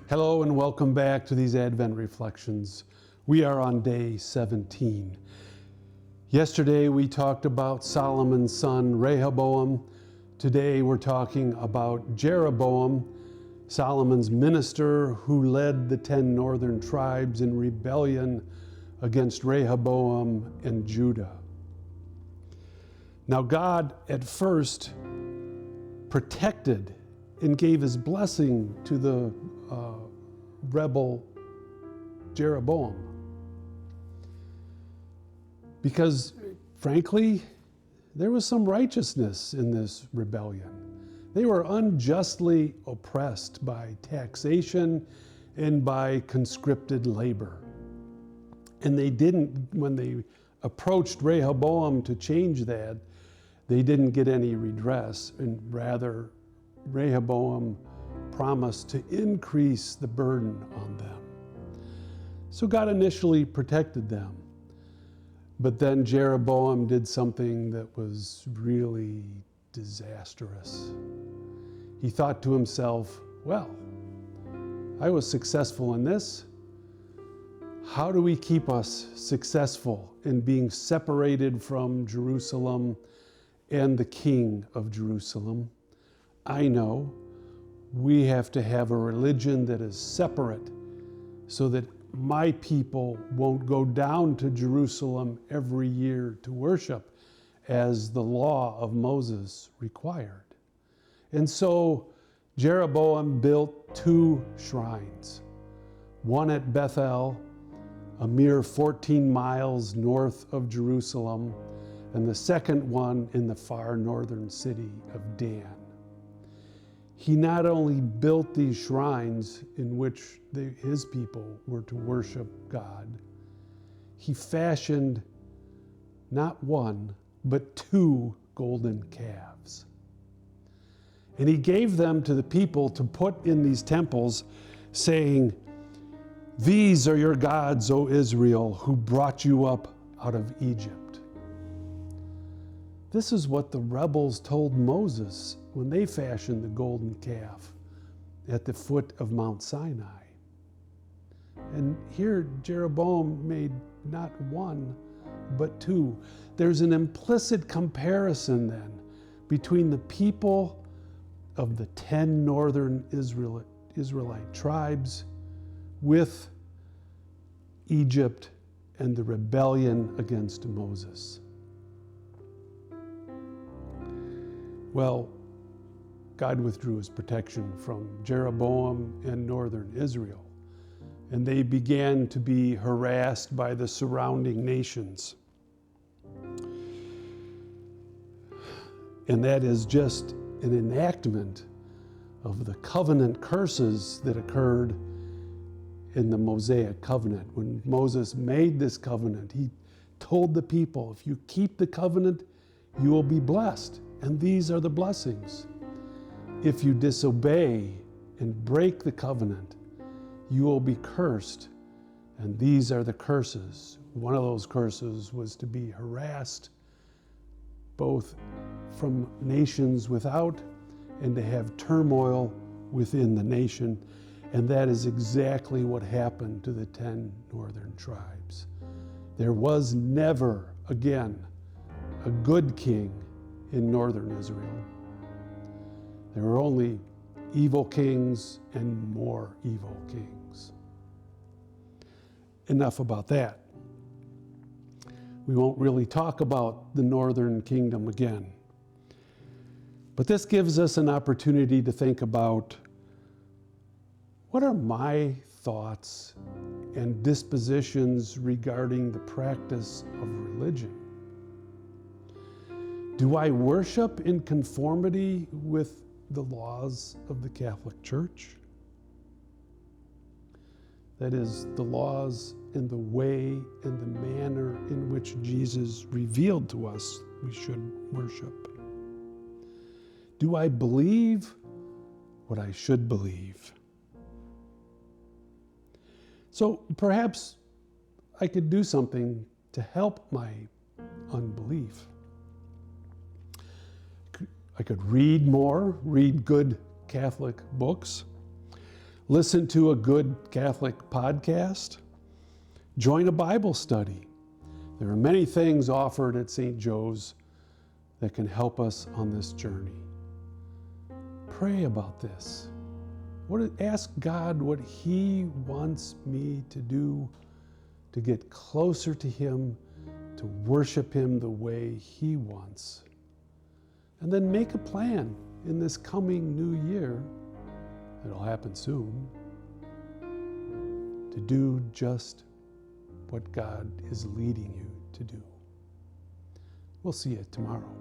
Hello and welcome back to these Advent Reflections. We are on day 17. Yesterday we talked about Solomon's son Rehoboam. Today we're talking about Jeroboam, Solomon's minister who led the 10 northern tribes in rebellion against Rehoboam and Judah. Now God at first protected and gave his blessing to the rebel Jeroboam. Because, frankly, there was some righteousness in this rebellion. They were unjustly oppressed by taxation and by conscripted labor. And they didn't, when they approached Rehoboam to change that, they didn't get any redress, and rather Rehoboam promised to increase the burden on them. So God initially protected them. But then Jeroboam did something that was really disastrous. He thought to himself, well, I was successful in this. How do we keep us successful in being separated from Jerusalem and the king of Jerusalem? I know we have to have a religion that is separate so that my people won't go down to Jerusalem every year to worship as the law of Moses required. And so Jeroboam built 2 shrines, one at Bethel, a mere 14 miles north of Jerusalem, and the second one in the far northern city of Dan. He not only built these shrines in which his people were to worship God, he fashioned not 1, but 2 golden calves. And he gave them to the people to put in these temples, saying, "These are your gods, O Israel, who brought you up out of Egypt." This is what the rebels told Moses when they fashioned the golden calf at the foot of Mount Sinai. And here Jeroboam made not 1, but 2. There's an implicit comparison then between the people of the 10 northern Israelite tribes with Egypt and the rebellion against Moses. Well, God withdrew his protection from Jeroboam and northern Israel, and they began to be harassed by the surrounding nations. And that is just an enactment of the covenant curses that occurred in the Mosaic covenant. When Moses made this covenant, he told the people, if you keep the covenant, you will be blessed. And these are the blessings. If you disobey and break the covenant, you will be cursed. And these are the curses. One of those curses was to be harassed both from nations without and to have turmoil within the nation. And that is exactly what happened to the 10 northern tribes. There was never again a good king in northern Israel. There were only evil kings and more evil kings. Enough about that. We won't really talk about the northern kingdom again. But this gives us an opportunity to think about, what are my thoughts and dispositions regarding the practice of religion? Do I worship in conformity with the laws of the Catholic Church? That is, the laws and the way and the manner in which Jesus revealed to us we should worship. Do I believe what I should believe? So perhaps I could do something to help my unbelief. I could read more, read good Catholic books, Listen to a good Catholic podcast. Join a Bible study. There are many things offered at St. Joe's that can help us on this journey. Pray about this. Ask God what He wants me to do to get closer to Him, to worship Him the way He wants. And then make a plan in this coming new year, it'll happen soon, to do just what God is leading you to do. We'll see you tomorrow.